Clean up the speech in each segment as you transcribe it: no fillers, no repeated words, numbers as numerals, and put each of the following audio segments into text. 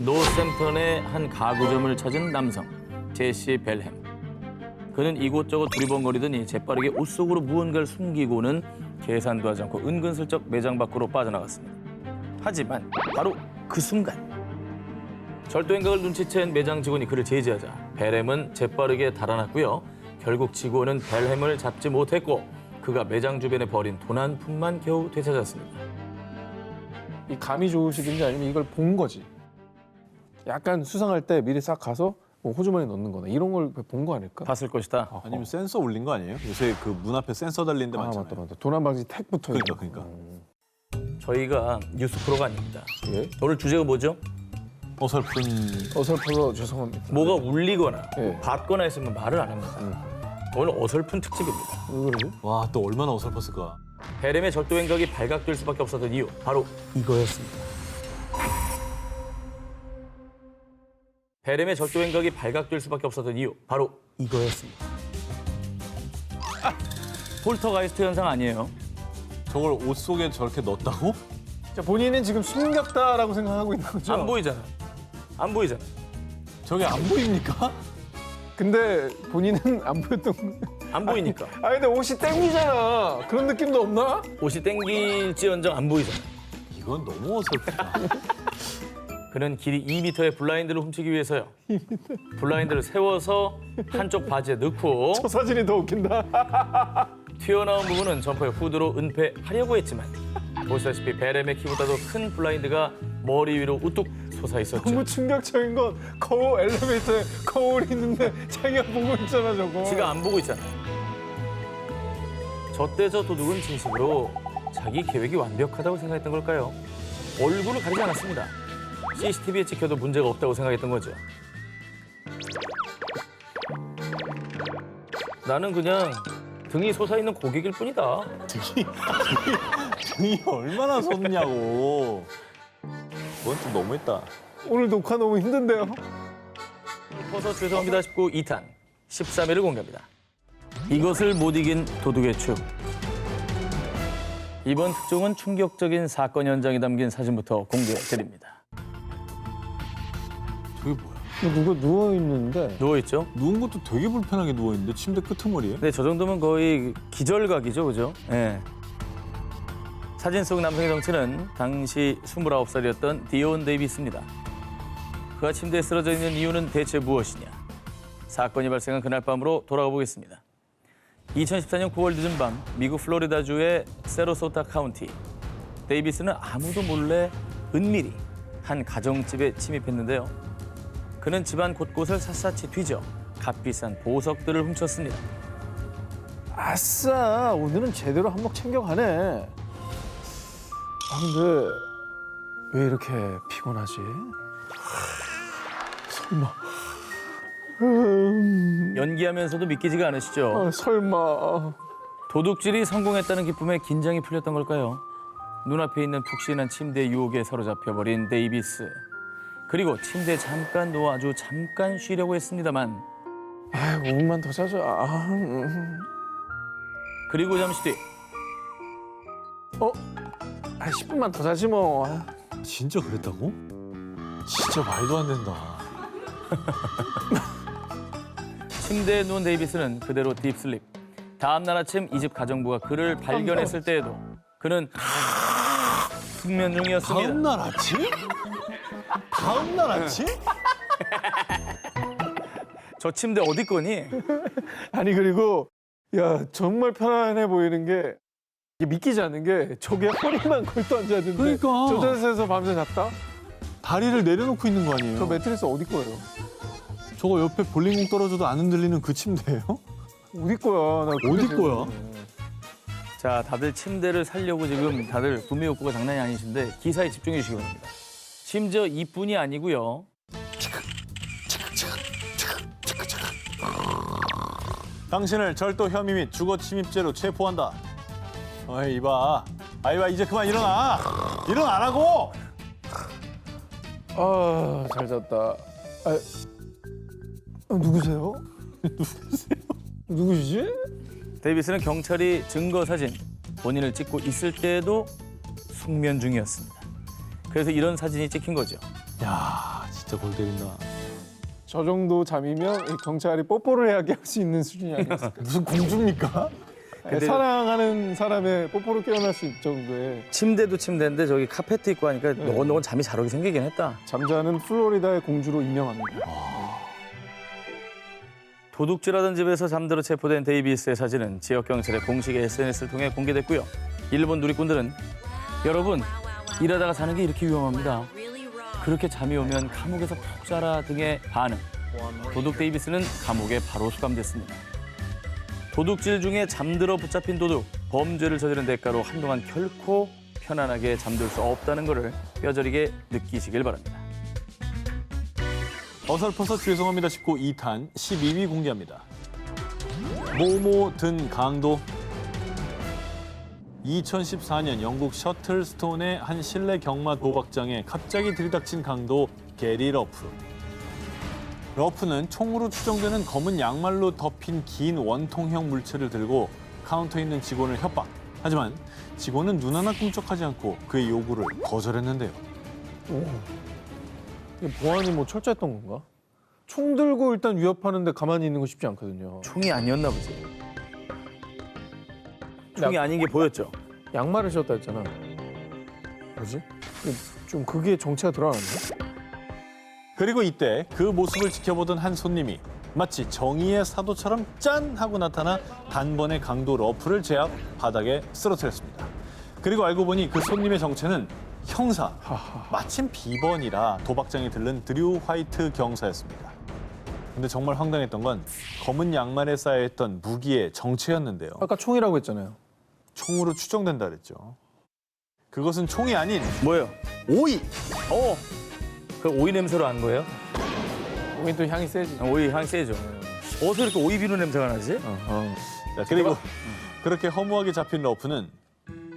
노샘턴의 한 가구점을 찾은 남성, 제시 벨햄. 그는 이곳저곳 두리번거리더니 재빠르게 옷 속으로 무언가를 숨기고는 계산도 하지 않고 은근슬쩍 매장 밖으로 빠져나갔습니다. 하지만 바로 그 순간 절도 행각을 눈치챈 매장 직원이 그를 제지하자 벨햄은 재빠르게 달아났고요. 결국 직원은 벨햄을 잡지 못했고 그가 매장 주변에 버린 돈 한 푼만 겨우 되찾았습니다. 이 감이 좋으시든지 아니면 이걸 본 거지. 약간 수상할 때 미리 싹 가서 뭐 호주머니에 넣는 거나 이런 걸 본 거 아닐까? 봤을 것이다. 아니면 센서 올린 거 아니에요? 요새 그 문 앞에 센서 달린 데 아, 많잖아요. 맞다. 도난 방지 택 붙어 있는 그러니까. 저희가 뉴스 프로가 아닙니다. 예? 오늘 주제가 뭐죠? 어설픈. 어설퍼서 죄송합니다. 뭐가 울리거나 예. 받거나 했으면 말을 안 합니다. 오늘 어설픈 특집입니다. 왜 그러지? 와, 또 얼마나 어설펐을까. 벨햄의 절도 행각이 발각될 수밖에 없었던 이유 바로 이거였습니다. 벨햄의 절도 행각이 발각될 수밖에 없었던 이유 바로 이거였습니다. 폴터가이스트 현상 아니에요. 저걸 옷 속에 저렇게 넣었다고? 자, 본인은 지금 숨겼다라고 생각하고 있는 거죠? 안 보이잖아. 안 보이잖아. 저게 안 보입니까? 근데 본인은 안 보였던 거. 안 보이니까. 아 근데 옷이 땡기잖아. 그런 느낌도 없나? 옷이 땡길지언정 안 보이잖아. 이건 너무 어설프다. 그는 길이 2m의 블라인드를 훔치기 위해서요. 블라인드를 세워서 한쪽 바지에 넣고 저 사진이 더 웃긴다. 튀어나온 부분은 점퍼의 후드로 은폐하려고 했지만 보시다시피 벨햄의 키보다도 큰 블라인드가 머리 위로 우뚝 솟아 있었죠. 너무 충격적인 건 거울 엘리베이터에 거울이 있는데 자기가 보고 있잖아 저거. 지가 안 보고 있잖아. 저때 저 도둑은 진심으로 자기 계획이 완벽하다고 생각했던 걸까요? 얼굴을 가리지 않았습니다. CCTV에 찍혀도 문제가 없다고 생각했던 거죠. 나는 그냥 등이 솟아있는 고객일 뿐이다. 등이 얼마나 섰냐고. 그건 좀 너무했다. 오늘 녹화 너무 힘든데요. 싶어서 죄송합니다 싶고 2탄 13회를 공개합니다. 이것을 못 이긴 도둑의 추. 이번 특종은 충격적인 사건 현장이 담긴 사진부터 공개드립니다. 저게 뭐야? 누가 누워 있는데 누워있죠? 누운 것도 되게 불편하게 누워있는데 침대 끄트머리에? 근데 저 정도면 거의 기절각이죠, 그죠? 예. 사진 속 남성의 정체는 당시 29살이었던 디온 데이비스입니다. 그가 침대에 쓰러져 있는 이유는 대체 무엇이냐? 사건이 발생한 그날 밤으로 돌아가 보겠습니다. 2014년 9월 늦은 밤 미국 플로리다주의 세로소타 카운티. 데이비스는 아무도 몰래 은밀히 한 가정집에 침입했는데요. 그는 집안 곳곳을 샅샅이 뒤져 값비싼 보석들을 훔쳤습니다. 아싸 오늘은 제대로 한몫 챙겨가네. 아 근데 왜 이렇게 피곤하지? 설마 연기하면서도 믿기지가 않으시죠? 아, 설마 도둑질이 성공했다는 기쁨에 긴장이 풀렸던 걸까요? 눈앞에 있는 푹신한 침대 유혹에 사로잡혀버린 데이비스. 그리고 침대에 잠깐 누워 아주 잠깐 쉬려고 했습니다만 아 5분만 더 자자. 그리고 잠시 뒤 아 10분만 더 자지 뭐. 진짜 그랬다고? 진짜 말도 안 된다. 침대에 누운 데이비스는 그대로 딥슬립. 다음 날 아침 이 집 가정부가 그를 발견했을 때에도 그는 숙면 중이었습니다. 다음 날 아침? 다음 날 아침? 저 침대 어디 거니? 아니 그리고 야 정말 편안해 보이는 게 이게 믿기지 않는 게 저게 허리만 걸터 앉아야 되는데 그러니까. 저 자세에서 밤새 잤다? 다리를 내려놓고 있는 거 아니에요? 저 매트리스 어디 거예요? 저거 옆에 볼링공 떨어져도 안 흔들리는 그 침대예요? 어디 거야? 나 그게 어디 제일 거야? 궁금해. 자, 다들 침대를 살려고 지금 다들 구매 욕구가 장난이 아니신데 기사에 집중해 주시기 바랍니다. 심지어 이뿐이 아니고요. 당신을 절도 혐의 및 주거 침입죄로 체포한다. 어이 이봐. 아이봐 이제 그만 일어나. 일어나라고. 아, 잘 잤다. 누구세요? 누구시지? 데이비스는 경찰이 증거 사진 본인을 찍고 있을 때에도 숙면 중이었습니다. 그래서 이런 사진이 찍힌 거죠. 야 진짜 골 때린다. 저 정도 잠이면 이 경찰이 뽀뽀를 해야 할 수 있는 수준이 아니었을까. 무슨 공주입니까? 근데- 사랑하는 사람의 뽀뽀를 깨어날 수 있을 정도의 침대도 침대인데 저기 카페트 있고 하니까 네. 너건 잠이 잘 오게 생기긴 했다. 잠자는 플로리다의 공주로 임명합니다. 도둑질하던 집에서 잠들어 체포된 데이비스의 사진은 지역 경찰의 공식 SNS를 통해 공개됐고요. 일본 누리꾼들은 여러분 일하다가 자는 게 이렇게 위험합니다. 그렇게 잠이 오면 감옥에서 푹 자라 등의 반응. 도둑 데이비스는 감옥에 바로 수감됐습니다. 도둑질 중에 잠들어 붙잡힌 도둑, 범죄를 저지른 대가로 한동안 결코 편안하게 잠들 수 없다는 것을 뼈저리게 느끼시길 바랍니다. 어설퍼서 죄송합니다 싶고 2탄 12위 공개합니다. 모모 든 강도. 2014년 영국 셔틀스톤의 한 실내 경마 도박장에 갑자기 들이닥친 강도 게리 러프. 러프는 총으로 추정되는 검은 양말로 덮인 긴 원통형 물체를 들고 카운터에 있는 직원을 협박. 하지만 직원은 눈 하나 꿈쩍하지 않고 그의 요구를 거절했는데요. 이게 보안이 뭐 철저했던 건가? 총 들고 일단 위협하는데 가만히 있는 거 쉽지 않거든요. 총이 아니었나 보지. 총이 아닌 게 보였죠. 양말을 신었다 했잖아. 뭐지? 좀 그게 정체가 드러나네. 그리고 이때 그 모습을 지켜보던 한 손님이 마치 정의의 사도처럼 짠 하고 나타나 단번에 강도 러프를 제압 바닥에 쓰러뜨렸습니다. 그리고 알고 보니 그 손님의 정체는 형사, 마침 비번이라 도박장에 들른 드류 화이트 경사였습니다. 근데 정말 황당했던 건 검은 양말에 쌓여있던 무기의 정체였는데요. 아까 총이라고 했잖아요. 총으로 추정된다 그랬죠. 그것은 총이 아닌 뭐예요? 오이! 그 오이 냄새로 안 거예요? 오긴 또 향이 세지. 오이 향 세죠. 어디서 이렇게 오이 비누 냄새가 나지? 자, 그리고 그렇게 허무하게 잡힌 러프는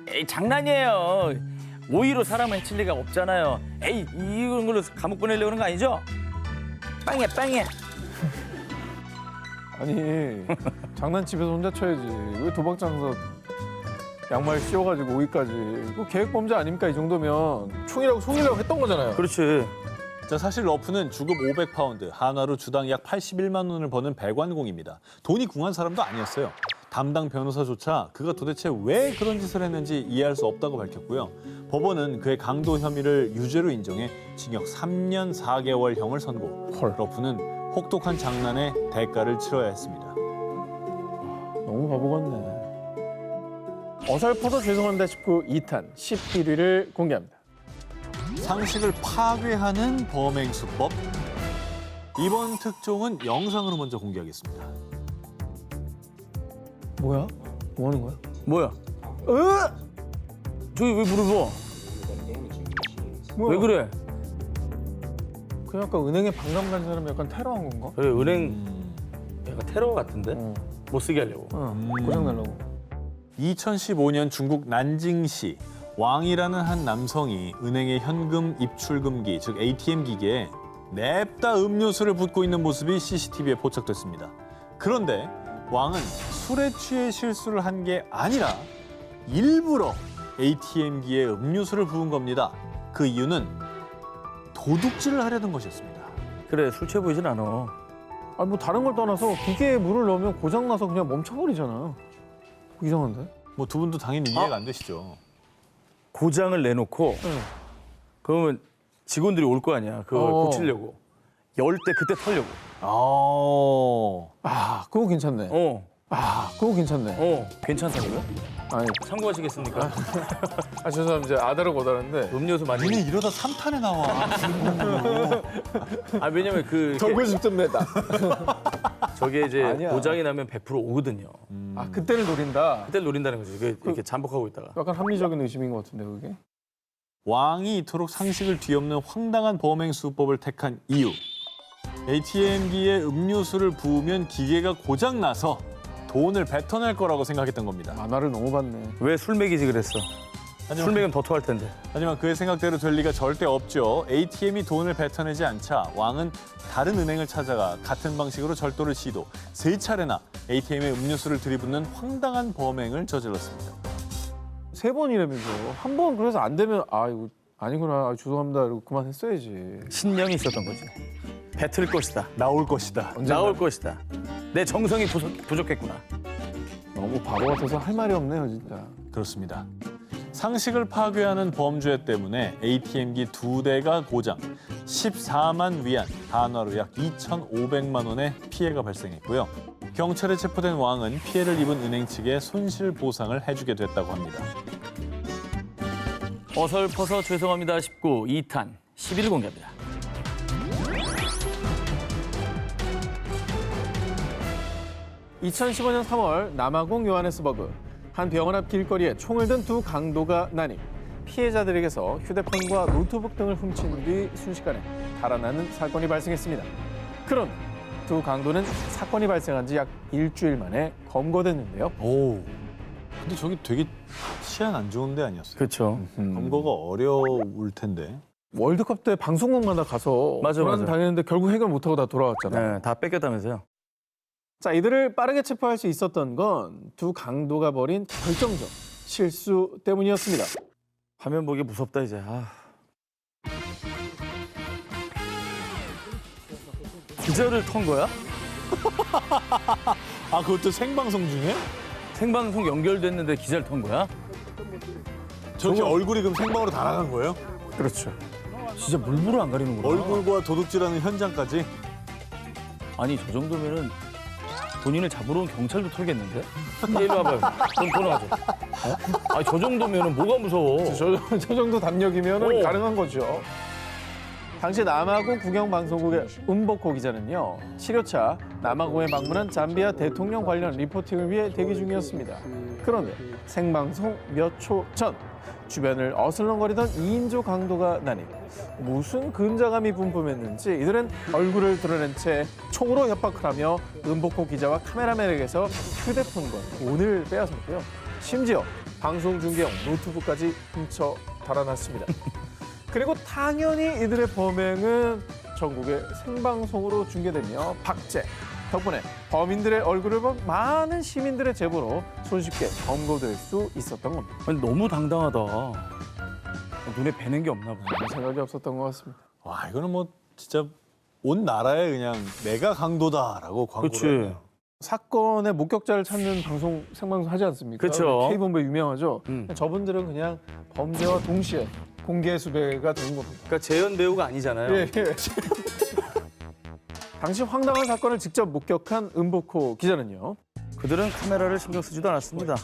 에이 장난이에요. 오이로 사람을 해칠 리가 없잖아요. 에이 이런 걸로 감옥 보내려고 그런 거 아니죠? 빵이야 빵이야. 아니 장난집에서 혼자 쳐야지. 왜 도박장에서 양말 씌워가지고 오이까지. 이거 계획범죄 아닙니까? 이 정도면 총이라고 속이려고 했던 거잖아요. 그렇지. 자, 사실 러프는 주급 500파운드, 한화로 주당 약 81만 원을 버는 배관공입니다. 돈이 궁한 사람도 아니었어요. 담당 변호사조차 그가 도대체 왜 그런 짓을 했는지 이해할 수 없다고 밝혔고요. 법원은 그의 강도 혐의를 유죄로 인정해 징역 3년 4개월형을 선고. 러프는 혹독한 장난의 대가를 치러야 했습니다. 너무 바보 같네. 어설퍼서 죄송합니다 싶고 2탄 11위를 공개합니다. 상식을 파괴하는 범행 수법. 이번 특종은 영상으로 먼저 공개하겠습니다. 뭐야? 뭐 하는 거야? 뭐야? 저기 왜 물어봐? 뭐야? 왜 그래? 그냥 아까 은행에 방금 간 사람이 약간 테러한 건가? 그래 은행 약간 테러 같은데? 못 쓰게 하려고. 고장 내려고. 2015년 중국 난징시 왕이라는 한 남성이 은행의 현금 입출금기, 즉 ATM 기계에 냅다 음료수를 붓고 있는 모습이 CCTV에 포착됐습니다. 그런데 왕은 술에 취해 실수를 한 게 아니라 일부러 ATM기에 음료수를 부은 겁니다. 그 이유는 도둑질을 하려는 것이었습니다. 그래 술 취해 보이진 않아. 아니 뭐 다른 걸 떠나서 기계에 물을 넣으면 고장 나서 그냥 멈춰버리잖아. 이상한데? 뭐 두 분도 당연히 이해가 안 되시죠. 고장을 내놓고 응. 그러면 직원들이 올 거 아니야. 그걸 고치려고. 열 때 그때 털려고. 아, 그거 괜찮네. 아, 그거 괜찮네. 괜찮다고요? 아니, 참고하시겠습니까? 죄송합니다. 이제 아다르고 오다는데. 음료수 많이. 니네 이러다 3탄에 나와. 아 왜냐면 그 정글 10점 내다. 저게 이제 아니야. 고장이 나면 100% 오거든요. 아, 그때를 노린다. 그때 노린다는 거지. 이렇게 잠복하고 있다가. 약간 합리적인 의심인 것 같은데, 그게? 왕이 이토록 상식을 뒤엎는 황당한 범행 수법을 택한 이유. ATM기에 음료수를 부으면 기계가 고장나서 돈을 뱉어낼 거라고 생각했던 겁니다. 만화를 너무 봤네. 왜 술 먹이지 그랬어? 술 먹이면 더 토할 텐데. 하지만 그의 생각대로 될 리가 절대 없죠. ATM이 돈을 뱉어내지 않자 왕은 다른 은행을 찾아가 같은 방식으로 절도를 시도. 3차례나 ATM에 음료수를 들이붓는 황당한 범행을 저질렀습니다. 3번이라면서. 한 번 그래서 안 되면, 아, 이거 아니구나. 아, 죄송합니다. 이러고 그만했어야지. 신념이 있었던 거지. 뱉을 것이다. 나올 것이다. 나올 것이다. 내 정성이 부족했구나. 너무 바보 같아서 할 말이 없네요, 진짜. 그렇습니다. 상식을 파괴하는 범죄 때문에 ATM기 2대가 고장, 14만 위안, 단화로 약 2,500만 원의 피해가 발생했고요. 경찰에 체포된 왕은 피해를 입은 은행 측에 손실 보상을 해주게 됐다고 합니다. 어설퍼서 죄송합니다 19 2탄 10일 공개합니다. (2015년 3월) 남아공 요하네스버그 한 병원 앞 길거리에 총을 든 두 강도가 나니 피해자들에게서 휴대폰과 노트북 등을 훔친 뒤 순식간에 달아나는 사건이 발생했습니다. 그런데 두 강도는 사건이 발생한 지 약 일주일 만에 검거됐는데요. 오, 근데 저기 되게 치안 안 좋은 데 아니었어요? 그렇죠. 검거가 어려울 텐데. 월드컵 때 방송국마다 가서 맞아. 당했는데 결국 해결 못하고 다 돌아왔잖아요. 네, 다 뺏겼다면서요. 자, 이들을 빠르게 체포할 수 있었던 건 두 강도가 벌인 결정적 실수 때문이었습니다. 화면 보기 무섭다 이제. 기절을 턴 거야? 아, 그것도 생방송 중에? 생방송 연결됐는데 기절 턴 거야? 저기 얼굴이 그럼 생방으로 다 나간 거예요? 그렇죠. 진짜 물불을 안 가리는구나. 얼굴과 도둑질하는 현장까지? 아니 저 정도면은 본인을 잡으러 온 경찰도 털겠는데? 이리 와봐요. 돈 끊어가죠. 아니 저 정도면은 뭐가 무서워? 저 정도 담력이면 오. 가능한 거죠. 당시 남아공 국영방송국의 은복호 기자는요. 치료차 남아공에 방문한 잠비아 대통령 관련 리포팅을 위해 대기 중이었습니다. 그런데 생방송 몇 초 전 주변을 어슬렁거리던 2인조 강도가 나니 무슨 근자감이 분분했는지 이들은 얼굴을 드러낸 채 총으로 협박을 하며 은복호 기자와 카메라맨에게서 휴대폰과 돈을 빼앗았고요. 심지어 방송 중계용 노트북까지 훔쳐 달아났습니다. 그리고 당연히 이들의 범행은 전국에 생방송으로 중계되며 박제. 덕분에 범인들의 얼굴을 본 많은 시민들의 제보로 손쉽게 검거될 수 있었던 겁니다. 아니, 너무 당당하다. 눈에 뵈는 게 없나 보네. 아무 생각이 없었던 것 같습니다. 와, 이거는 뭐 진짜 온 나라에 그냥 내가 강도다라고 광고를 그치. 했네요. 사건의 목격자를 찾는 생방송 하지 않습니까? 그쵸. K본부 유명하죠. 음. 저분들은 그냥 범죄와 동시에 공개 수배가 되는 겁니다. 그러니까 재현 배우가 아니잖아요. 예. 당시 황당한 사건을 직접 목격한 은복호 기자는요. 그들은 카메라를 신경 쓰지도 않았습니다.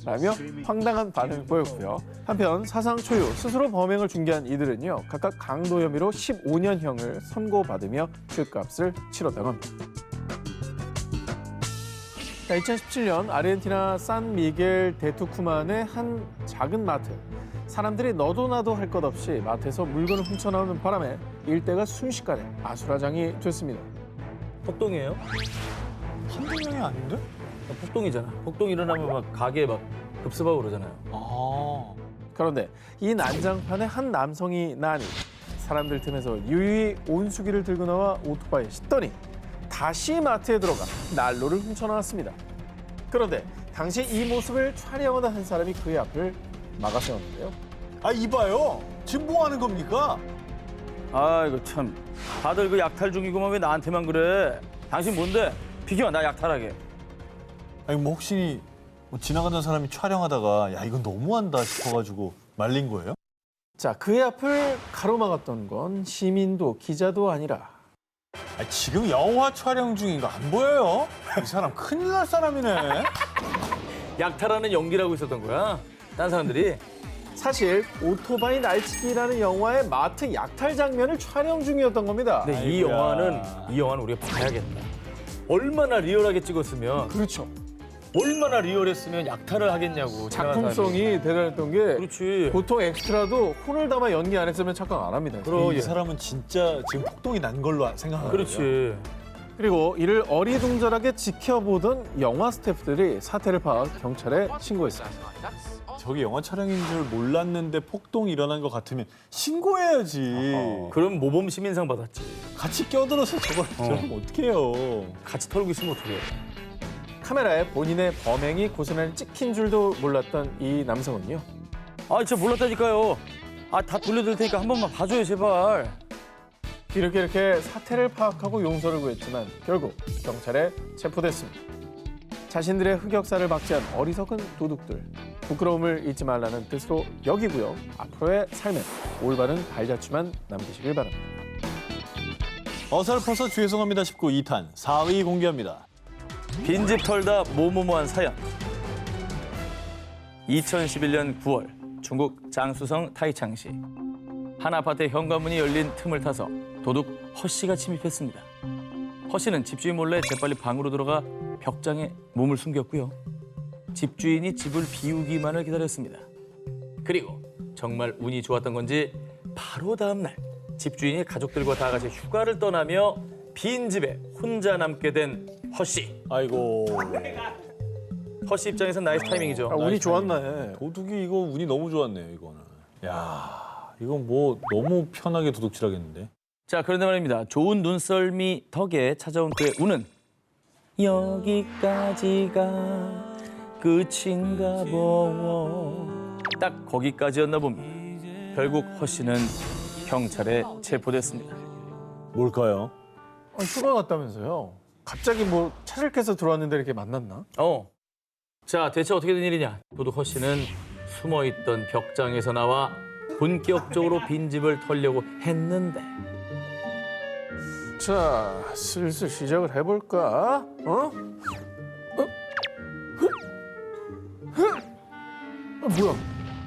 라며 황당한 반응을 보였고요. 한편 사상 초유 스스로 범행을 중개한 이들은요. 각각 강도 혐의로 15년형을 선고받으며 죗값을 치렀다고 합니다. 2017년 아르헨티나 산 미겔 데투쿠만의 한 작은 마트. 사람들이 너도 나도 할 것 없이 마트에서 물건을 훔쳐나오는 바람에 일대가 순식간에 아수라장이 됐습니다. 폭동이에요? 한두 명이 아닌데? 폭동이잖아. 폭동 일어나면 막 가게에 막 급습하고 그러잖아요. 아, 그런데 이 난장판에 한 남성이 나니 사람들 틈에서 유유히 온수기를 들고 나와 오토바이에 싣더니 다시 마트에 들어가 난로를 훔쳐나왔습니다. 그런데 당시 이 모습을 촬영하던 한 사람이 그의 앞을 막아세웠는데요. 아, 이봐요. 지금 뭐 하는 겁니까? 아이고 참. 다들 그 약탈 중이구만 왜 나한테만 그래? 당신 뭔데? 비켜 나 약탈하게. 아니, 뭐 혹시 뭐 지나가는 사람이 촬영하다가 야, 이건 너무한다 싶어가지고 말린 거예요? 자, 그의 앞을 가로막았던 건 시민도 기자도 아니라 아, 지금 영화 촬영 중인 거 안 보여요? 이 사람 큰일 날 사람이네. 약탈하는 연기라고 있었던 거야. 딴 사람들이. 사실 오토바이 날치기라는 영화의 마트 약탈 장면을 촬영 중이었던 겁니다. 근데 이 아이고야. 영화는 우리가 봐야겠다. 얼마나 리얼하게 찍었으면 그렇죠. 얼마나 리얼했으면 약탈을 하겠냐고. 작품성이 대단했던 게 그렇지. 보통 엑스트라도 혼을 담아 연기 안 했으면 착각 안 합니다. 이 사람은 진짜 지금 폭동이 난 걸로 생각하는 거예요. 그렇지. 그리고 이를 어리둥절하게 지켜보던 영화 스태프들이 사태를 파악 경찰에 신고했습니다. 저기 영화 촬영인 줄 몰랐는데 폭동이 일어난 것 같으면 신고해야지. 그럼 모범 시민상 받았지. 같이 껴들어서 저걸 저러면 어떡해요. 같이 털고 있으면 어떡해. 카메라에 본인의 범행이 고스란히 찍힌 줄도 몰랐던 이 남성은요. 아, 진짜 몰랐다니까요. 아, 다 돌려드릴 테니까 한 번만 봐줘요, 제발. 이렇게 사태를 파악하고 용서를 구했지만 결국 경찰에 체포됐습니다. 자신들의 흑역사를 막지한 어리석은 도둑들. 부끄러움을 잊지 말라는 뜻으로 여기고요. 앞으로의 삶에 올바른 발자취만 남기시길 바랍니다. 어설퍼서 죄송합니다 19 2탄 4위 공개합니다. 빈집 털다 모모모한 사연. 2011년 9월 중국 장수성 타이창시 한 아파트의 현관문이 열린 틈을 타서 도둑 허 씨가 침입했습니다. 허 씨는 집주인 몰래 재빨리 방으로 들어가 벽장에 몸을 숨겼고요. 집주인이 집을 비우기만을 기다렸습니다. 그리고 정말 운이 좋았던 건지 바로 다음 날 집주인이 가족들과 다 같이 휴가를 떠나며 빈 집에 혼자 남게 된 허 씨. 아이고. 허 씨 입장에선 나이스 타이밍이죠. 운이 좋았네. 도둑이 이거 운이 너무 좋았네요 이거는. 야 이건 뭐 너무 편하게 도둑질하겠는데. 자, 그런데 말입니다. 좋은 눈썰미 덕에 찾아온 그의 운은 여기까지가 끝인가 보오. 딱 거기까지였나 봅니다. 결국 허 씨는 경찰에 체포됐습니다. 뭘까요? 휴가 갔다면서요? 갑자기 뭐 차를 깨서 들어왔는데 이렇게 만났나? 자, 대체 어떻게 된 일이냐? 도둑 허 씨는 숨어있던 벽장에서 나와 본격적으로 빈집을 털려고 했는데 자, 슬슬 시작을 해볼까? 뭐야?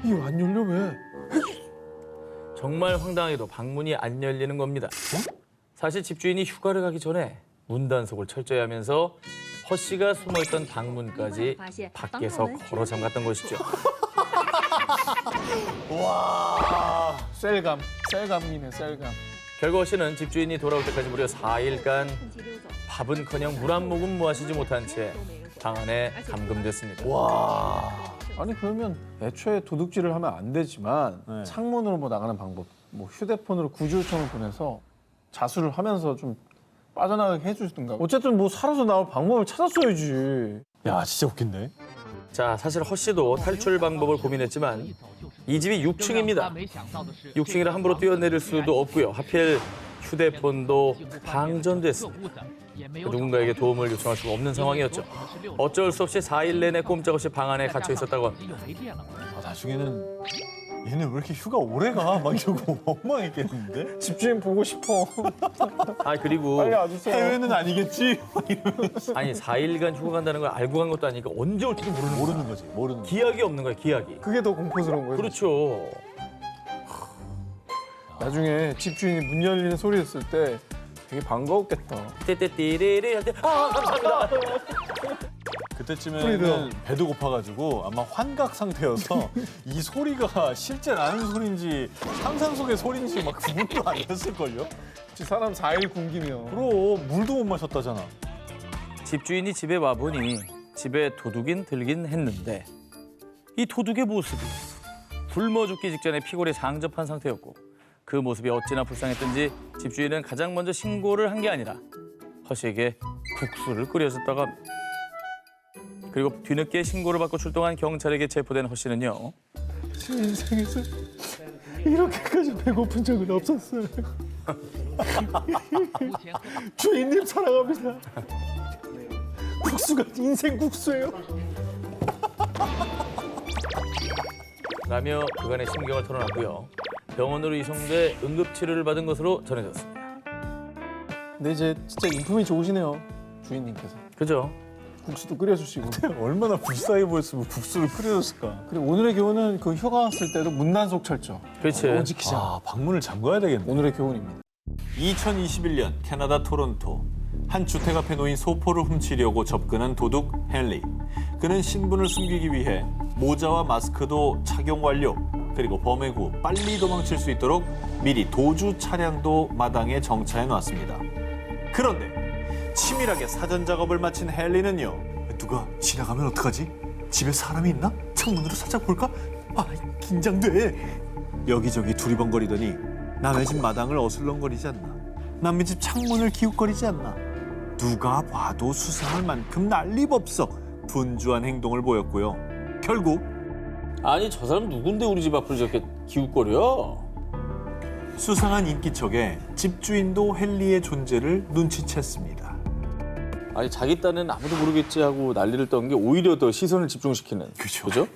이거 안 열려 왜? 정말 황당하게도 방문이 안 열리는 겁니다. 사실 집주인이 휴가를 가기 전에 문단속을 철저히 하면서 허 씨가 숨어있던 방문까지 밖에서 걸어 잠갔던 것이죠. 와, 셀감이네, 셀감. 결국 허 씨는 집주인이 돌아올 때까지 무려 4일간 밥은커녕 물 한 모금 마시지 못한 채 방 안에 감금됐습니다. 와. 아니 그러면 애초에 도둑질을 하면 안 되지만 네. 창문으로 뭐 나가는 방법, 뭐 휴대폰으로 구조 요청을 보내서 자수를 하면서 좀 빠져나가게 해주시든가. 어쨌든 뭐 살아서 나올 방법을 찾았어야지. 야 진짜 웃긴데. 자, 사실 허 씨도 탈출 방법을 고민했지만 이 집이 6층입니다. 6층이라 함부로 뛰어내릴 수도 없고요. 하필 휴대폰도 방전됐습니다. 누군가에게 도움을 요청할 수가 없는 상황이었죠. 어쩔 수 없이 4일 내내 꼼짝없이 방 안에 갇혀 있었다고 합니다. 나중에는 얘네 왜 이렇게 휴가 오래 가? 막 이러고 엉망했겠는데? 집주인 보고 싶어. 그리고 빨리 와주세요. 해외는 아니겠지? 아니 4일간 휴가 간다는 걸 알고 간 것도 아니니까 언제 올지도 모르는 거야. 거지. 모르는 거지. 기약이 없는 거야, 기약이. 그게 더 공포스러운 거예요. 그렇죠. 나중에 집주인이 문 열리는 소리 했을 때 되게 반가웠겠다. 떼떼띠리리 할 때 감사합니다. 그때쯤에는 배도 고파가지고 아마 환각 상태여서 이 소리가 실제 나는 소리인지 상상 속의 소리인지 막 구분도 안 했을걸요? 사람 4일 굶기면. 그럼 물도 못 마셨다잖아. 집주인이 집에 와보니 집에 도둑인 들긴 했는데 이 도둑의 모습이 굶어 죽기 직전에 피골이 상접한 상태였고 그 모습이 어찌나 불쌍했던지 집주인은 가장 먼저 신고를 한 게 아니라 허 씨에게 국수를 끓여줬다고 합니다. 그리고 뒤늦게 신고를 받고 출동한 경찰에게 체포된 허 씨는요. 제 인생에서 이렇게까지 배고픈 적은 없었어요. 주인님 사랑합니다. 국수가 인생 국수예요. 라며 그간의 심경을 털어놨고요. 병원으로 이송돼 응급치료를 받은 것으로 전해졌습니다. 근데 이제 진짜 인품이 좋으시네요. 주인님께서. 그죠? 국수도 끓여주시고. 얼마나 불쌍해 보였으면 국수를 끓여줬을까. 그리고 오늘의 교훈은 그 휴가 왔을 때도 문단속 철저. 그렇지. 오 지키자. 아, 방문을 잠가야 되겠네. 오늘의 교훈입니다. 2021년 캐나다 토론토. 한 주택 앞에 놓인 소포를 훔치려고 접근한 도둑 헨리. 그는 신분을 숨기기 위해 모자와 마스크도 착용 완료. 그리고 범행 후 빨리 도망칠 수 있도록 미리 도주 차량도 마당에 정차해 놨습니다. 그런데 치밀하게 사전 작업을 마친 헨리는요. 누가 지나가면 어떡하지? 집에 사람이 있나? 창문으로 살짝 볼까? 아, 긴장돼. 여기저기 두리번거리더니 남의 집 마당을 어슬렁거리지 않나? 남의 집 창문을 기웃거리지 않나? 누가 봐도 수상할 만큼 난리법석 분주한 행동을 보였고요. 결국 아니 저 사람 누군데 우리 집 앞을 저렇게 기웃거려? 수상한 인기척에 집주인도 헨리의 존재를 눈치챘습니다. 아니 자기 딴에는 아무도 모르겠지 하고 난리를 떤 게 오히려 더 시선을 집중시키는. 그죠. 그죠?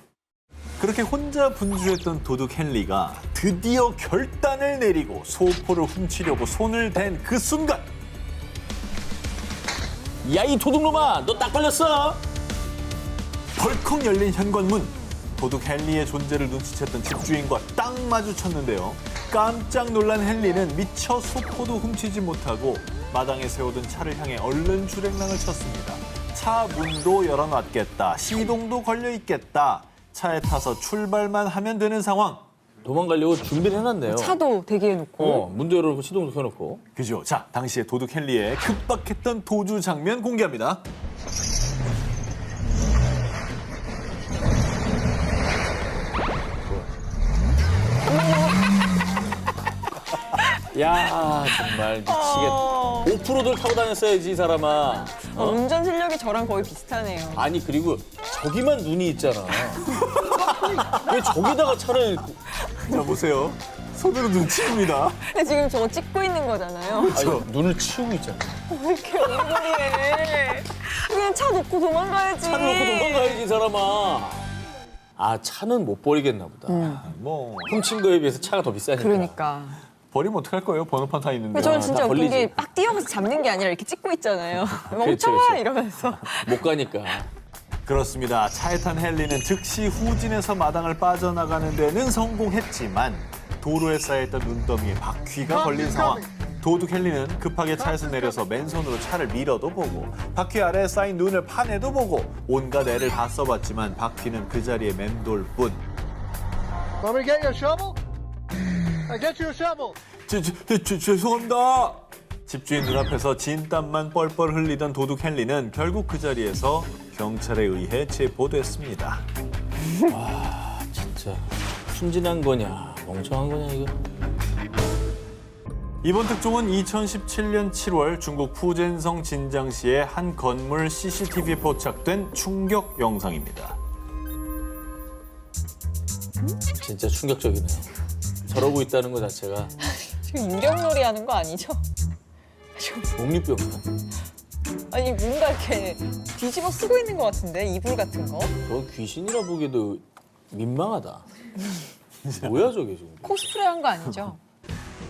그렇게 혼자 분주했던 도둑 헨리가 드디어 결단을 내리고 소포를 훔치려고 손을 댄 그 순간 야 이 도둑놈아 너 딱 걸렸어. 벌컥 열린 현관문. 도둑 헨리의 존재를 눈치챘던 집주인과 딱 마주쳤는데요. 깜짝 놀란 헨리는 미처 소포도 훔치지 못하고 마당에 세우던 차를 향해 얼른 주랭랑을 쳤습니다. 차 문도 열어놨겠다. 시동도 걸려있겠다. 차에 타서 출발만 하면 되는 상황. 도망가려고 준비를 해놨네요. 차도 대기해놓고. 문도 열어놓고 시동도 켜놓고. 그죠? 자, 당시에 도둑 헨리의 급박했던 도주 장면 공개합니다. 야 정말 미치겠다. 오프로드를 타고 다녔어야지 이 사람아. 운전 실력이 저랑 거의 비슷하네요. 아니 그리고 저기만 눈이 있잖아. 왜 저기다가 차를? 자, 보세요. 손으로 눈치입니다. 근데 지금 저거 찍고 있는 거잖아요. 아니, 눈을 치우고 있잖아. 왜 이렇게 얼굴이해. 그냥 차 놓고 도망가야지. 차를 놓고 도망가야지 이 사람아. 아 차는 못 버리겠나 보다. 뭐 훔친 거에 비해서 차가 더 비싸니까. 그러니까. 버리면 어떡할 거예요? 번호판 다 있는데. 저는 진짜 다 웃긴 걸리지. 게 막 뛰어가서 잡는 게 아니라 이렇게 찍고 있잖아요. 그렇죠, 멈춰! 그렇죠. 이러면서. 못 가니까. 그렇습니다. 차에 탄 헨리는 즉시 후진해서 마당을 빠져나가는 데는 성공했지만 도로에 쌓여있던 눈더미에 바퀴가 걸린 상황. 도둑 헨리는 급하게 차에서 내려서 맨손으로 차를 밀어도 보고 바퀴 아래에 쌓인 눈을 파내도 보고 온갖 애를 다 써봤지만 바퀴는 그 자리에 맴돌 뿐. Want me to get you a shovel? I get you a shovel. 죄송합니다. 집주인 눈앞에서 진땀만 뻘뻘 흘리던 도둑 헨리는 결국 그 자리에서 경찰에 의해 체포됐습니다. 진짜 순진한 거냐 멍청한 거냐 이거. 이번 특종은 2017년 7월 중국 푸젠성 진장시의 한 건물 CCTV에 포착된 충격 영상입니다. 진짜 충격적이네요. 저러고 있다는 거 자체가 지금 인격놀이 하는 거 아니죠? 독립병이야. 아니 뭔가 이렇게 뒤집어 쓰고 있는 것 같은데 이불 같은 거? 저 귀신이라 보기에도 민망하다. 뭐야 저게 지금. 코스프레 한 거 아니죠?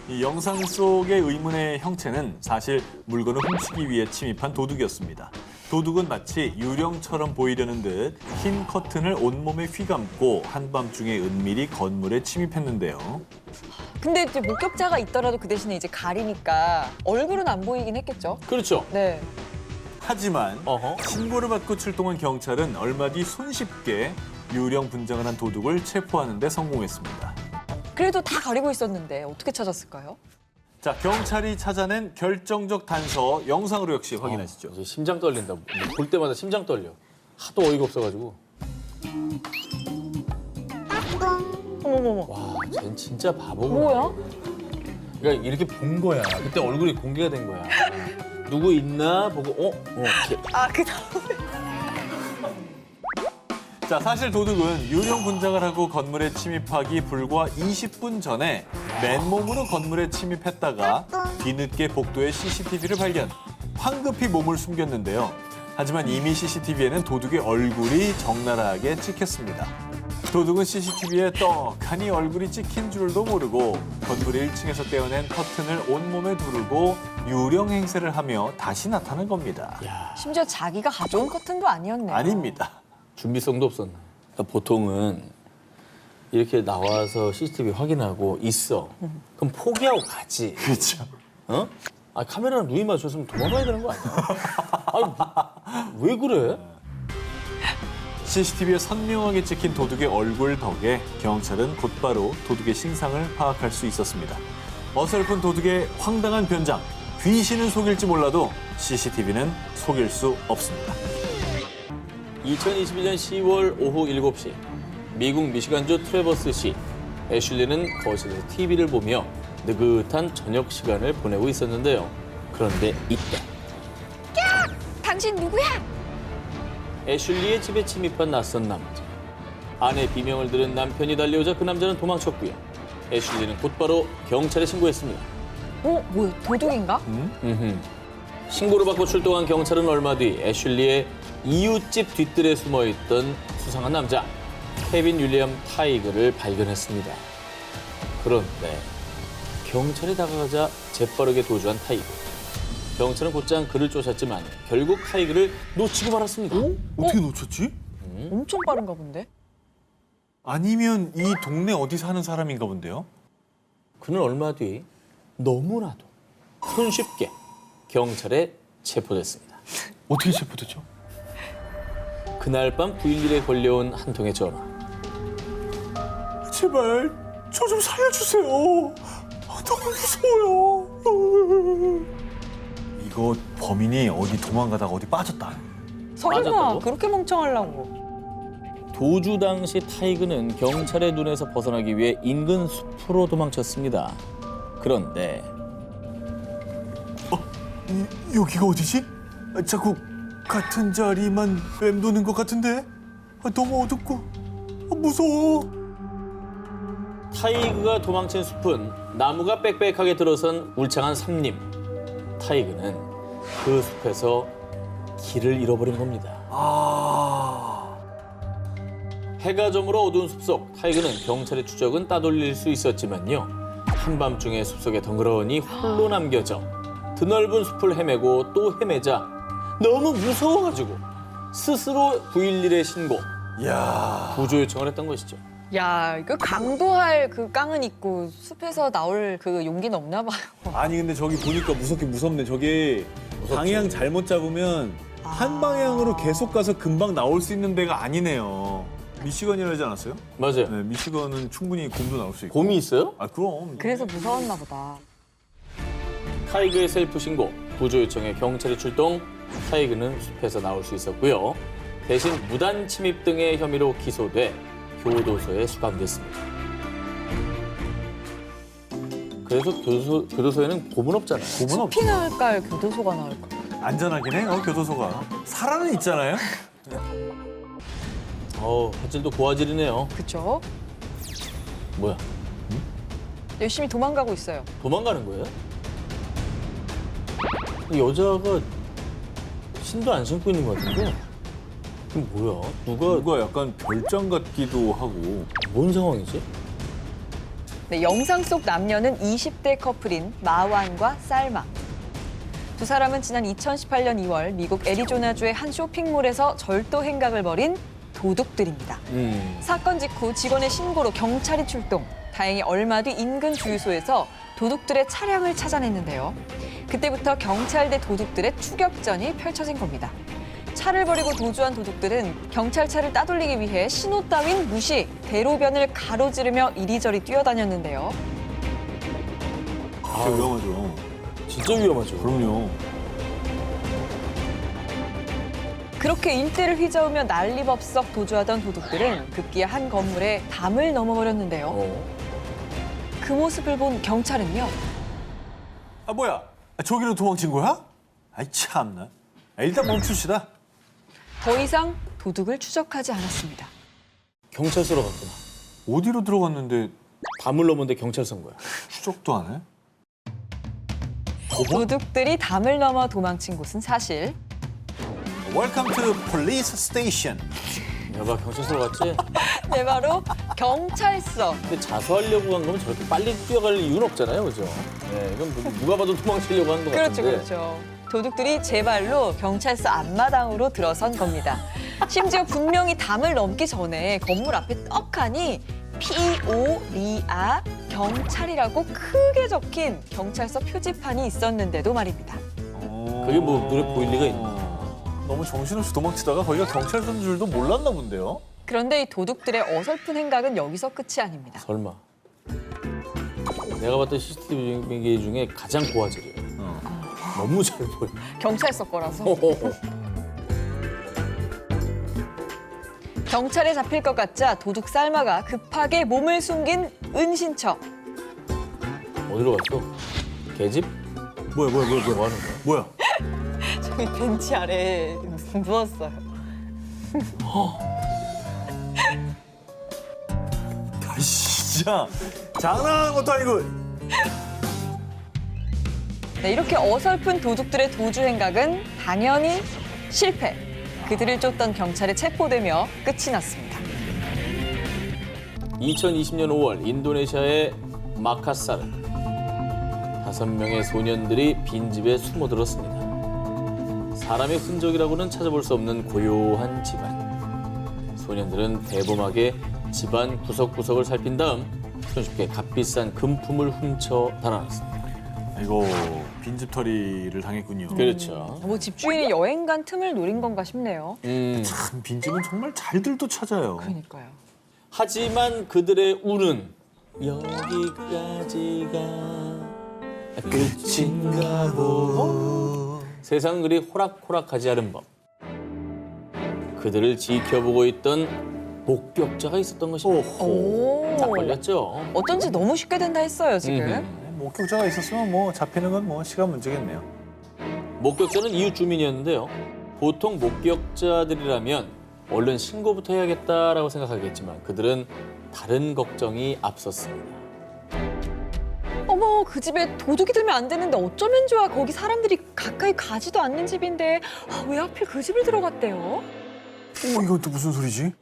이 영상 속의 의문의 형체는 사실 물건을 훔치기 위해 침입한 도둑이었습니다. 도둑은 마치 유령처럼 보이려는 듯 흰 커튼을 온몸에 휘감고 한밤중에 은밀히 건물에 침입했는데요. 근데 이제 목격자가 있더라도 그 대신에 이제 가리니까 얼굴은 안 보이긴 했겠죠? 그렇죠. 네. 하지만 어허. 신고를 받고 출동한 경찰은 얼마 뒤 손쉽게 유령 분장을 한 도둑을 체포하는 데 성공했습니다. 그래도 다 가리고 있었는데 어떻게 찾았을까요? 자, 경찰이 찾아낸 결정적 단서 영상으로 역시 확인하시죠. 이제 심장 떨린다. 볼 때마다 심장 떨려. 하도 어이가 없어가지고. 어머머머. 와, 쟨 진짜 바보구나. 뭐야? 그러니까 이렇게 본 거야. 그때 얼굴이 공개가 된 거야. 누구 있나 보고 아, 그 다음에. 자, 사실 도둑은 유령 분장을 하고 건물에 침입하기 불과 20분 전에 맨몸으로 건물에 침입했다가 뒤늦게 복도에 CCTV를 발견. 황급히 몸을 숨겼는데요. 하지만 이미 CCTV에는 도둑의 얼굴이 적나라하게 찍혔습니다. 도둑은 CCTV에 떡하니 얼굴이 찍힌 줄도 모르고 건물 1층에서 떼어낸 커튼을 온몸에 두르고 유령 행세를 하며 다시 나타난 겁니다. 심지어 자기가 가져온 커튼도 아니었네요. 아닙니다. 준비성도 없었나. 그러니까 보통은 이렇게 나와서 CCTV 확인하고 있어. 그럼 포기하고 가지. 그렇죠. 어? 아, 카메라랑 눈이 맞췄으면 도망가야 되는 거 아니야? 아니, 왜 그래? CCTV에 선명하게 찍힌 도둑의 얼굴 덕에 경찰은 곧바로 도둑의 신상을 파악할 수 있었습니다. 어설픈 도둑의 황당한 변장, 귀신은 속일지 몰라도 CCTV는 속일 수 없습니다. 2021년 10월 오후 7시 미국 미시간주 트래버스시 애슐리는 거실에서 TV를 보며 느긋한 저녁 시간을 보내고 있었는데요. 그런데 이때 당신 누구야? 애슐리의 집에 침입한 낯선 남자. 아내 비명을 들은 남편이 달려오자 그 남자는 도망쳤고요. 애슐리는 곧바로 경찰에 신고했습니다. 뭐야, 도둑인가? 신고를 받고 출동한 경찰은 얼마 뒤 애슐리의 이웃집 뒤뜰에 숨어있던 수상한 남자 케빈 윌리엄 타이거를 발견했습니다. 그런데 경찰이 다가가자 재빠르게 도주한 타이거. 경찰은 곧장 그를 쫓았지만 결국 타이거를 놓치고 말았습니다. 어떻게 놓쳤지? 엄청 빠른가 본데? 아니면 이 동네 어디 사는 사람인가 본데요? 그는 얼마 뒤 너무나도 손쉽게 경찰에 체포됐습니다. 어떻게 체포됐죠? 그날 밤 911에 걸려온 한 통의 전화. 제발 저 좀 살려주세요. 너무 무서워요. 이거 범인이 어디 도망가다가 어디 빠졌다. 설마 맞았다고? 그렇게 멍청하려고. 도주 당시 타이거는 경찰의 눈에서 벗어나기 위해 인근 숲으로 도망쳤습니다. 그런데 여기가 어디지? 자꾸 같은 자리만 맴도는 것 같은데? 너무 어둡고 무서워. 타이거가 도망친 숲은 나무가 빽빽하게 들어선 울창한 산림. 타이거는 그 숲에서 길을 잃어버린 겁니다. 해가 저물어 어두운 숲속 타이거는 경찰의 추적은 따돌릴 수 있었지만요. 한밤중에 숲속에 덩그러니 홀로 남겨져 드넓은 숲을 헤매고 또 헤매자 너무 무서워가지고 스스로 911에 신고, 구조 요청을 했던 것이죠. 야, 이거 강도할 그 깡은 있고 숲에서 나올 그 용기는 없나 봐요. 아니 근데 저기 보니까 무섭네. 저기 방향 잘못 잡으면 한 방향으로 계속 가서 금방 나올 수 있는 데가 아니네요. 미시건이라지 않았어요? 맞아요. 네, 미시건은 충분히 곰도 나올 수 있고. 곰이 있어요? 아 그럼. 그래서 무서웠나 보다. 타이거의 셀프 신고, 구조 요청에 경찰이 출동, 타이거는 숲에서 나올 수 있었고요. 대신 무단 침입 등의 혐의로 기소돼 교도소에 수감됐습니다. 그래서 교도소에는 곰은 없잖아요. 곰은 없. 숲이 나을까요? 교도소가 나을까요? 안전하긴 해. 교도소가. 살아는 있잖아요. 화질도 고화질이네요. 그쵸? 뭐야? 열심히 도망가고 있어요. 도망가는 거예요? 이 여자가 신도 안 신고 있는 것 같은데? 이게 뭐야? 누가 약간 별장 같기도 하고. 뭔 상황이지? 네, 영상 속 남녀는 20대 커플인 마완과 쌀마. 두 사람은 지난 2018년 2월 미국 애리조나주의 한 쇼핑몰에서 절도 행각을 벌인 도둑들입니다. 사건 직후 직원의 신고로 경찰이 출동. 다행히 얼마 뒤 인근 주유소에서 도둑들의 차량을 찾아냈는데요. 그때부터 경찰 대 도둑들의 추격전이 펼쳐진 겁니다. 차를 버리고 도주한 도둑들은 경찰차를 따돌리기 위해 신호 따윈 무시, 대로변을 가로지르며 이리저리 뛰어다녔는데요. 진짜 위험하죠. 진짜 위험하죠. 그럼요. 그렇게 일대를 휘저으며 난리법석 도주하던 도둑들은 급기야 한 건물에 담을 넘어버렸는데요. 그 모습을 본 경찰은요. 아 뭐야? 저기로 도망친 거야? 아이 참나. 일단 멈춥시다. 더 이상 도둑을 추적하지 않았습니다. 경찰서로 갔구나. 어디로 들어갔는데 담을 넘었는데 경찰서인 거야. 추적도 안 해? 도둑들이 담을 넘어 도망친 곳은 사실 Welcome to police station. 여봐, 경찰서로 갔지? 네, 바로 경찰서. 근데 자수하려고 간 거면 저렇게 빨리 뛰어갈 이유는 없잖아요, 그죠? 네, 이건 누가 봐도 도망치려고 하는 것 그렇죠, 같은데. 그렇죠. 도둑들이 제 발로 경찰서 앞마당으로 들어선 겁니다. 심지어 분명히 담을 넘기 전에 건물 앞에 떡하니 P.O.리아 경찰이라고 크게 적힌 경찰서 표지판이 있었는데도 말입니다. 그게 뭐 눈에 보일 리가 있나? 너무 정신없이 도망치다가 거기가 경찰서인 줄도 몰랐나 본데요. 그런데 이 도둑들의 어설픈 행각은 여기서 끝이 아닙니다. 설마. 내가 봤던 CCTV 중에 가장 고화질이에요. 너무 잘 보여. 경찰서 거라서. 경찰에 잡힐 것 같자 도둑 쌀마가 급하게 몸을 숨긴 은신처. 어디로 갔어? 계집? 뭐야? 뭐 하는 거야? 뭐야? 저기 벤치 아래에 누웠어요. 진짜 장난하는 것도 아니고. 네, 이렇게 어설픈 도둑들의 도주 행각은 당연히 실패. 그들을 쫓던 경찰에 체포되며 끝이 났습니다. 2020년 5월 인도네시아의 마카사르 5명의 소년들이 빈집에 숨어들었습니다. 사람의 흔적이라고는 찾아볼 수 없는 고요한 집안. 소년들은 대범하게 집안 구석구석을 살핀 다음 손쉽게 값비싼 금품을 훔쳐 달아났습니다. 이거 빈집털이를 당했군요. 그렇죠. 뭐 집주인이 여행 간 틈을 노린 건가 싶네요. 참 빈집은 정말 잘들도 찾아요. 그러니까요. 하지만 그들의 운은 여기까지가 끝인가 보. 세상은 그리 호락호락하지 않은 법. 그들을 지켜보고 있던 목격자가 있었던 것입니다. 오. 딱 걸렸죠. 어쩐지 너무 쉽게 된다 했어요, 지금. 목격자가 있었으면 뭐 잡히는 건 뭐 시간 문제겠네요. 목격자는 이웃 주민이었는데요. 보통 목격자들이라면 얼른 신고부터 해야겠다라고 생각하겠지만 그들은 다른 걱정이 앞섰습니다. 어머, 그 집에 도둑이 들면 안 되는데 어쩌면 좋아. 거기 사람들이 가까이 가지도 않는 집인데 왜 하필 그 집을 들어갔대요? 이건 또 무슨 소리지?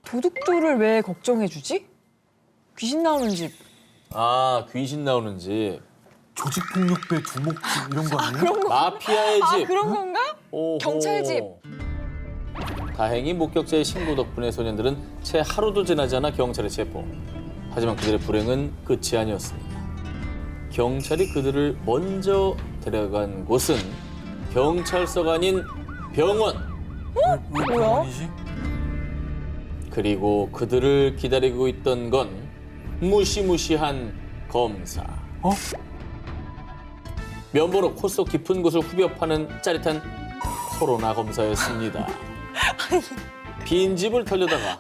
도둑들을 왜 걱정해주지? 귀신 나오는 집. 아, 귀신 나오는 집. 조직폭력배 두목집 이런 거 아니에요? 그런 거. 마피아의 집. 아, 그런 건가? 오호. 경찰 집. 다행히 목격자의 신고 덕분에 소년들은 채 하루도 지나지 않아 경찰에 체포. 하지만 그들의 불행은 끝이 아니었습니다. 경찰이 그들을 먼저 데려간 곳은 경찰서가 아닌 병원. 왜 뭐야? 병원이지? 그리고 그들을 기다리고 있던 건 무시무시한 검사. 면보로 코 속 깊은 곳을 후벼 파는 짜릿한 코로나 검사였습니다. 빈집을 털려다가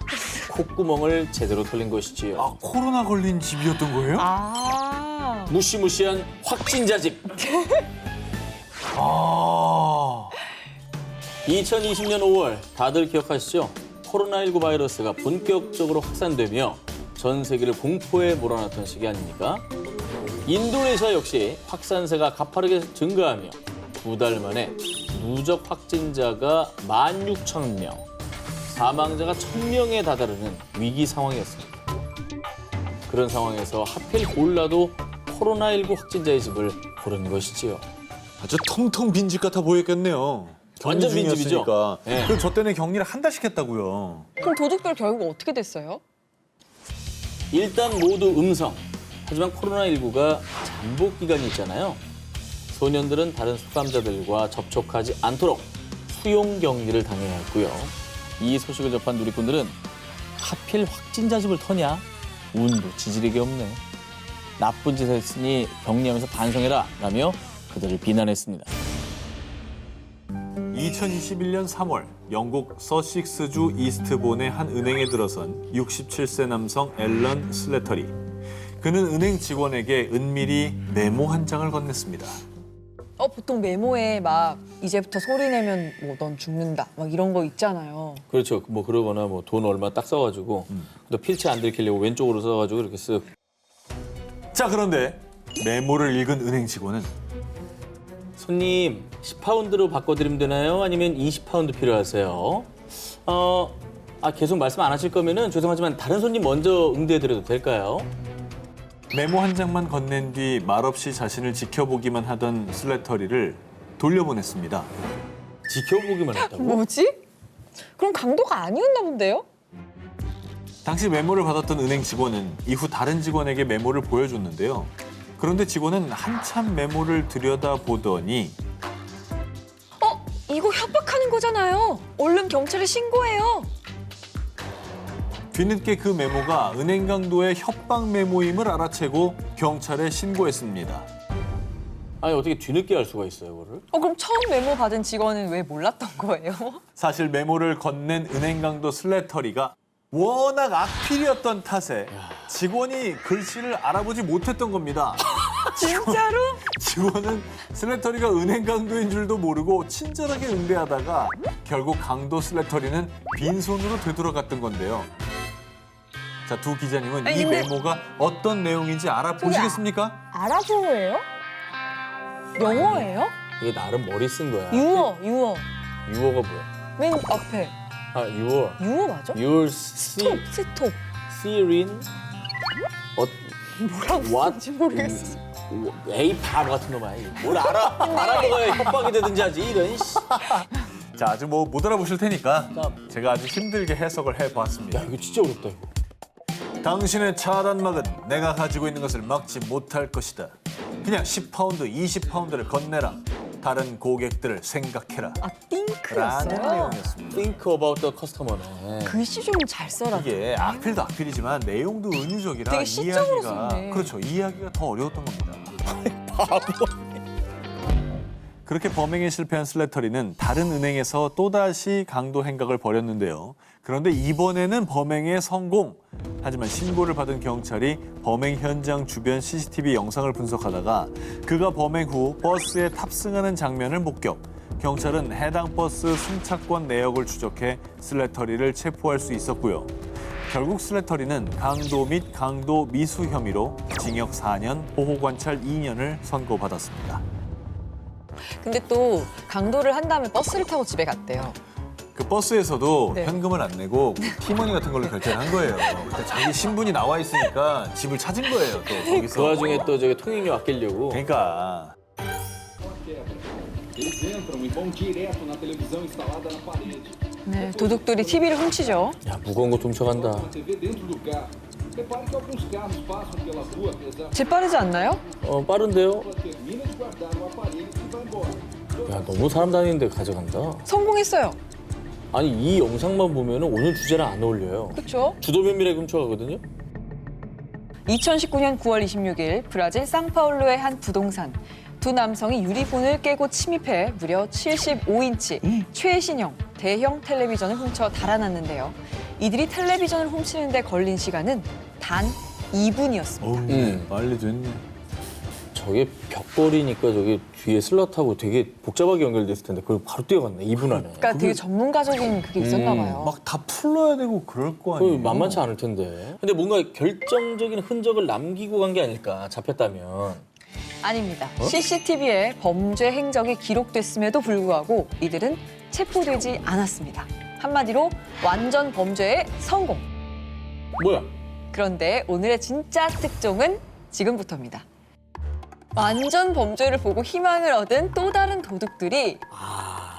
콧구멍을 제대로 털린 것이지요. 아, 코로나 걸린 집이었던 거예요? 아. 무시무시한 확진자 집. 아. 2020년 5월 다들 기억하시죠? 코로나19 바이러스가 본격적으로 확산되며 전 세계를 공포에 몰아넣던 시기 아닙니까? 인도네시아 역시 확산세가 가파르게 증가하며 2달 만에 누적 확진자가 16,000명, 사망자가 1,000명에 다다르는 위기 상황이었습니다. 그런 상황에서 하필 골라도 코로나19 확진자의 집을 고른 것이지요. 아주 텅텅 빈집 같아 보였겠네요. 완전 격리 빈집이죠? 중이었으니까. 네. 그럼 저 때는 격리를 한 달씩 했다고요. 그럼 도둑들 결국 어떻게 됐어요? 일단 모두 음성. 하지만 코로나19가 잠복 기간이 있잖아요. 소년들은 다른 수감자들과 접촉하지 않도록 수용 격리를 당해야 했고요. 이 소식을 접한 누리꾼들은 하필 확진자 집을 터냐? 운도 지지리게 없네. 나쁜 짓 했으니 격리하면서 반성해라 라며 그들을 비난했습니다. 2021년 3월 영국 서식스주 이스트본의 한 은행에 들어선 67세 남성 앨런 슬래터리. 그는 은행 직원에게 은밀히 메모 한 장을 건넸습니다. 보통 메모에 막 이제부터 소리 내면 뭐 넌 죽는다 막 이런 거 있잖아요. 그렇죠. 뭐 그러거나 뭐 돈 얼마 딱 써가지고 또 필체 안 들키려고 왼쪽으로 써가지고 이렇게 쓱. 자, 그런데 메모를 읽은 은행 직원은 손님 10파운드로 바꿔드리면 되나요? 아니면 20파운드 필요하세요? 계속 말씀 안 하실 거면은 죄송하지만 다른 손님 먼저 응대해드려도 될까요? 메모 한 장만 건넨 뒤 말없이 자신을 지켜보기만 하던 슬래터리를 돌려보냈습니다. 지켜보기만 했다고? 뭐지? 그럼 강도가 아니었나 본데요? 당시 메모를 받았던 은행 직원은 이후 다른 직원에게 메모를 보여줬는데요. 그런데 직원은 한참 메모를 들여다보더니 이거 협박하는 거잖아요. 얼른 경찰에 신고해요. 뒤늦게 그 메모가 은행 강도의 협박 메모임을 알아채고 경찰에 신고했습니다. 아니 어떻게 뒤늦게 알 수가 있어요, 그거를? 그럼 처음 메모 받은 직원은 왜 몰랐던 거예요? 사실 메모를 건넨 은행 강도 슬래터리가 워낙 악필이었던 탓에 직원이 글씨를 알아보지 못했던 겁니다. 진짜로? 직원은 슬래터리가 은행 강도인 줄도 모르고 친절하게 응대하다가 결국 강도 슬래터리는 빈손으로 되돌아갔던 건데요. 자, 두 기자님은 아니, 이 근데- 메모가 어떤 내용인지 알아보시겠습니까? 아랍어예요? 영어예요? 이게 나름 머리 쓴 거야. 유어. 유어가 뭐야? 맨 앞에. 아, 유어. 유어 맞아? You're 스톱. seeing 뭐라고 What? 쓰는지 모르겠어. 에이 바보 같은 놈아. 뭘 알아먹어야 협박이 되든지 하지 이런. 씨. 자, 아직 뭐 못 알아보실 테니까 제가 아주 힘들게 해석을 해봤습니다. 야 이거 진짜 어렵다 이거. 당신의 차단막은 내가 가지고 있는 것을 막지 못할 것이다. 그냥 10파운드, 20파운드를 건네라. 다른 고객들을 생각해라. 아, 라는 띵크였어요? 내용이었습니다. Think about the customer네. 글씨 좀 잘 써라. 이게 악필도 악필이지만 내용도 은유적이라 되게 시적으로 이해하기가 썼네. 그렇죠. 이해하기가 더 어려웠던 겁니다. 그렇게 범행에 실패한 슬래터리는 다른 은행에서 또다시 강도 행각을 벌였는데요. 그런데 이번에는 범행에 성공. 하지만 신고를 받은 경찰이 범행 현장 주변 CCTV 영상을 분석하다가 그가 범행 후 버스에 탑승하는 장면을 목격. 경찰은 해당 버스 승차권 내역을 추적해 슬래터리를 체포할 수 있었고요. 결국 슬래터리는 강도 및 강도 미수 혐의로 징역 4년, 보호관찰 2년을 선고받았습니다. 근데 또 강도를 한 다음에 버스를 타고 집에 갔대요. 그 버스에서도 네. 현금을 안 내고 티머니 같은 걸로 결제를 한 거예요. 근데 자기 신분이 나와 있으니까 집을 찾은 거예요. 또 거기서. 그 와중에 또 저기 통행료 아끼려고. 그러니까 Eles entram e vão direto na televisão instalada na parede. 네, 도둑들이 TV를 훔치죠. 야 무거운 거 훔쳐간다. A TV dentro do carro. Repare que alguns carros passam pela rua, apesar 재빠르지 않나요? 빠른데요? que ela termina de guardar o aparelho e vai embora. 야 너무 사람 다니는데 가져간다. 성공했어요. 아니 이 영상만 보면 오늘 주제랑 안 어울려요. 그렇죠? 주도 면밀하게 훔쳐가거든요. 2019년 9월 26일 브라질 상파울루의 한 부동산. 두 남성이 유리문을 깨고 침입해 무려 75인치 최신형 대형 텔레비전을 훔쳐 달아났는데요. 이들이 텔레비전을 훔치는데 걸린 시간은 단 2분이었습니다. 빨리 됐네. 저게 벽걸이니까 저게 뒤에 슬롯하고 되게 복잡하게 연결됐을 텐데 그걸 바로 뛰어갔네 2분 안에. 그러니까 되게 전문가적인 그게 있었나 봐요. 막 다 풀러야 되고 그럴 거 그 아니에요. 만만치 않을 텐데. 근데 뭔가 결정적인 흔적을 남기고 간 게 아닐까 잡혔다면. 아닙니다. CCTV에 범죄 행적이 기록됐음에도 불구하고 이들은 체포되지 않았습니다. 한마디로 완전 범죄의 성공. 뭐야? 그런데 오늘의 진짜 특종은 지금부터입니다. 완전 범죄를 보고 희망을 얻은 또 다른 도둑들이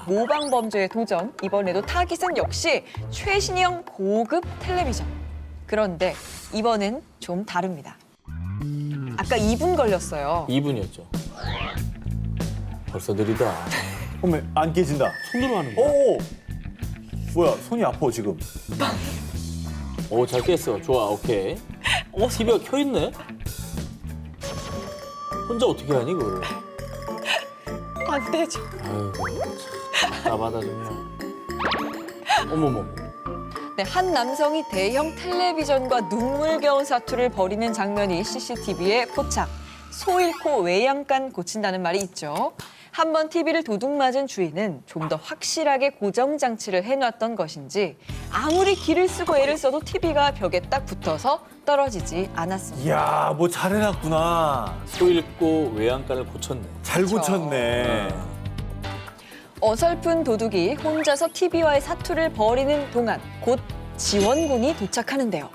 모방 범죄에 도전. 이번에도 타깃은 역시 최신형 고급 텔레비전. 그런데 이번엔 좀 다릅니다. 아까 2분 걸렸어요. 2분이었죠. 벌써 느리다. 어머, 안 깨진다. 손으로 하는 거야? 오! 뭐야, 손이 아파 지금. 오, 잘 깼어. 좋아, 오케이. TV가 켜있네? 혼자 어떻게 하니, 그거를? 안 되죠. 아이고, 참. 답답하다, 정말. 어머머. 네, 한 남성이 대형 텔레비전과 눈물겨운 사투를 벌이는 장면이 CCTV에 포착. 소 잃고 외양간 고친다는 말이 있죠. 한 번 TV를 도둑 맞은 주인은 좀 더 확실하게 고정 장치를 해놨던 것인지 아무리 기를 쓰고 애를 써도 TV가 벽에 딱 붙어서 떨어지지 않았습니다. 이야, 뭐 잘해놨구나. 소 잃고 외양간을 고쳤네. 잘 고쳤네. 어설픈 도둑이 혼자서 TV와의 사투를 벌이는 동안 곧 지원군이 도착하는데요.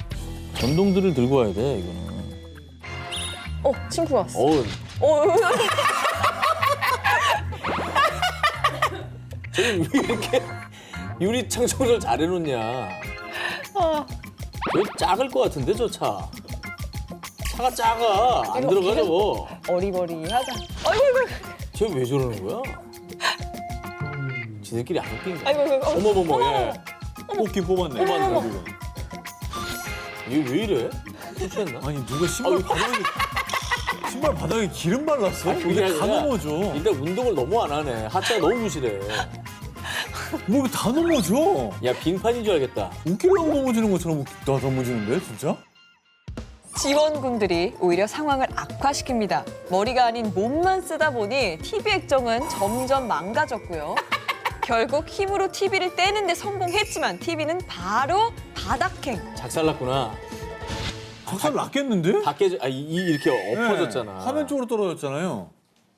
전동들을 들고 와야 돼, 이거는. 친구가 왔어. 어우, 어, 저기 왜 이렇게 유리창 청소를 잘 해놓냐. 왜 작을 것 같은데, 저 차. 차가 작아. 안 들어가, 저거. 어리버리하다. 아이고. 쟤 왜 저러는 거야? 지들끼리 안 웃긴 거야. 아이고. 어머머머, 예. 뽑긴 뽑았네. 뽑았네. 결국은. 이게 왜 이래? 술 취했나? 아니, 누가 신발 바닥에 기름 발랐어? 그게 이게 다 아니라 넘어져. 일단 운동을 너무 안 하네. 하체가 너무 부실해. 뭐 다 넘어져. 야, 빙판인 줄 알겠다. 웃기려고 넘어지는 것처럼 다 넘어지는데, 진짜? 지원군들이 오히려 상황을 악화시킵니다. 머리가 아닌 몸만 쓰다 보니 TV 액정은 점점 망가졌고요. 결국 힘으로 TV를 떼는데 성공했지만 TV는 바로 바닥행. 작살났구나. 박살 났겠는데? 다 깨져, 이렇게 엎어졌잖아. 네, 화면 쪽으로 떨어졌잖아요.